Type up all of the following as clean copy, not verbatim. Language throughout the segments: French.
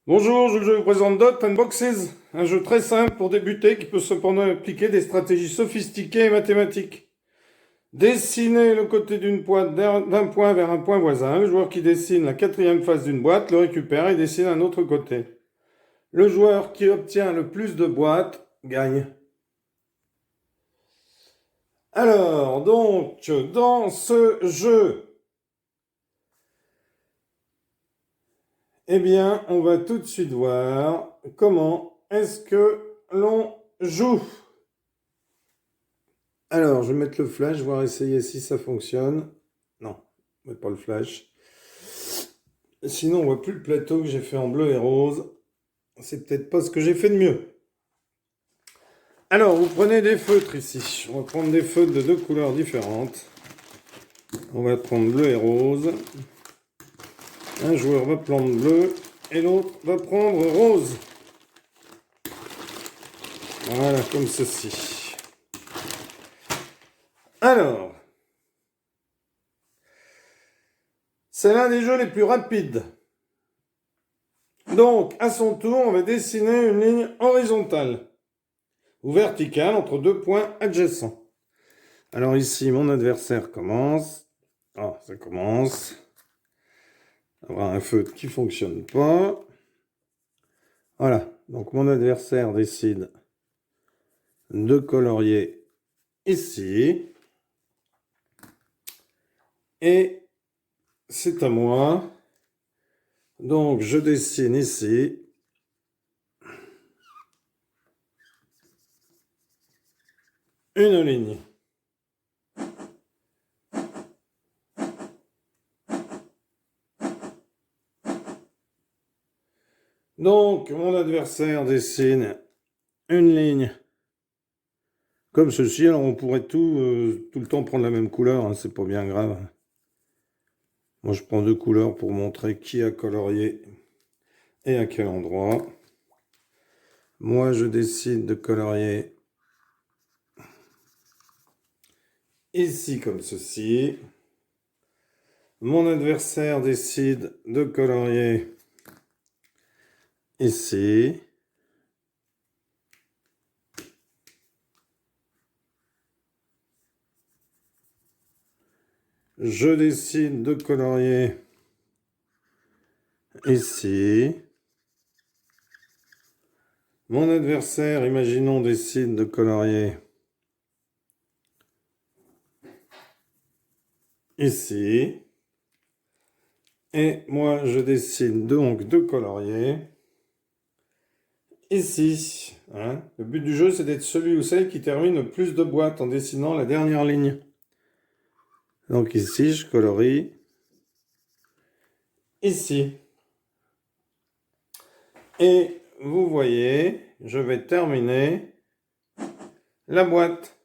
Bonjour, je vous présente Dot and Boxes, un jeu très simple pour débuter qui peut cependant impliquer des stratégies sophistiquées et mathématiques. Dessinez le côté d'une boîte d'un point vers un point voisin. Le joueur qui dessine la quatrième face d'une boîte le récupère et dessine un autre côté. Le joueur qui obtient le plus de boîtes gagne. Alors, donc, dans ce jeu, eh bien, on va tout de suite voir comment est-ce que l'on joue. Alors, je vais mettre le flash, voir essayer si ça fonctionne. Non, je ne mets pas le flash. Sinon, on voit plus le plateau que j'ai fait en bleu et rose. C'est peut-être pas ce que j'ai fait de mieux. Alors, vous prenez des feutres ici. On va prendre des feutres de deux couleurs différentes. On va prendre bleu et rose. Un joueur va prendre bleu et l'autre va prendre rose. Voilà, comme ceci. Alors, c'est l'un des jeux les plus rapides. Donc, à son tour, on va dessiner une ligne horizontale ou verticale entre deux points adjacents. Alors ici, mon adversaire commence. Ah, ça commence. On va avoir un feutre qui ne fonctionne pas. Voilà, donc mon adversaire décide de colorier ici. Et c'est à moi. Donc je dessine ici une ligne. Donc mon adversaire dessine une ligne comme ceci. Alors on pourrait tout le temps prendre la même couleur, hein, c'est pas bien grave. Moi je prends deux couleurs pour montrer qui a colorié et à quel endroit. Moi je décide de colorier ici comme ceci. Mon adversaire décide de colorier ici. Je décide de colorier ici. Mon adversaire, imaginons, décide de colorier ici. Et moi, je décide donc de colorier ici. Hein. Le but du jeu, c'est d'être celui ou celle qui termine le plus de boîtes en dessinant la dernière ligne. Donc ici, je colorie ici. Et vous voyez, je vais terminer la boîte.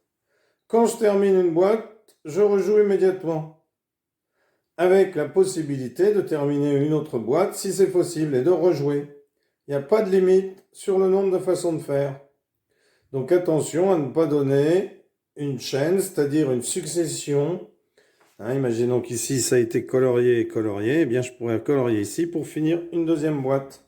Quand je termine une boîte, je rejoue immédiatement, avec la possibilité de terminer une autre boîte si c'est possible et de rejouer. Il n'y a pas de limite sur le nombre de façons de faire. Donc attention à ne pas donner une chaîne, c'est-à-dire une succession. Hein, imaginons qu'ici ça a été colorié et colorié, eh bien je pourrais colorier ici pour finir une deuxième boîte.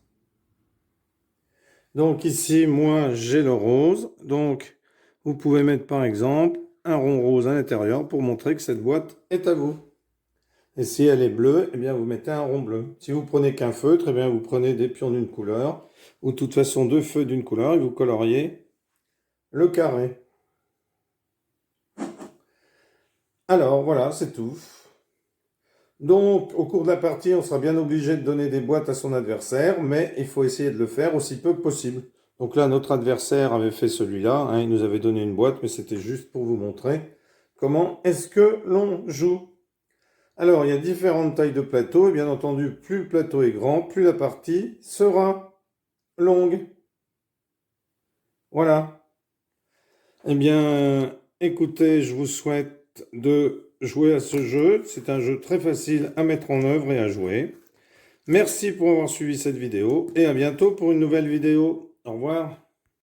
Donc ici, moi j'ai le rose, donc vous pouvez mettre par exemple un rond rose à l'intérieur pour montrer que cette boîte est à vous. Et si elle est bleue, eh bien vous mettez un rond bleu. Si vous prenez qu'un feutre, eh bien vous prenez des pions d'une couleur, ou de toute façon deux feutres d'une couleur, et vous coloriez le carré. Alors voilà, c'est tout. Donc au cours de la partie, on sera bien obligé de donner des boîtes à son adversaire, mais il faut essayer de le faire aussi peu que possible. Donc là, notre adversaire avait fait celui-là, hein, il nous avait donné une boîte, mais c'était juste pour vous montrer comment est-ce que l'on joue. Alors, il y a différentes tailles de plateaux, et bien entendu, plus le plateau est grand, plus la partie sera longue. Voilà. Eh bien, écoutez, je vous souhaite de jouer à ce jeu. C'est un jeu très facile à mettre en œuvre et à jouer. Merci pour avoir suivi cette vidéo, et à bientôt pour une nouvelle vidéo. Au revoir.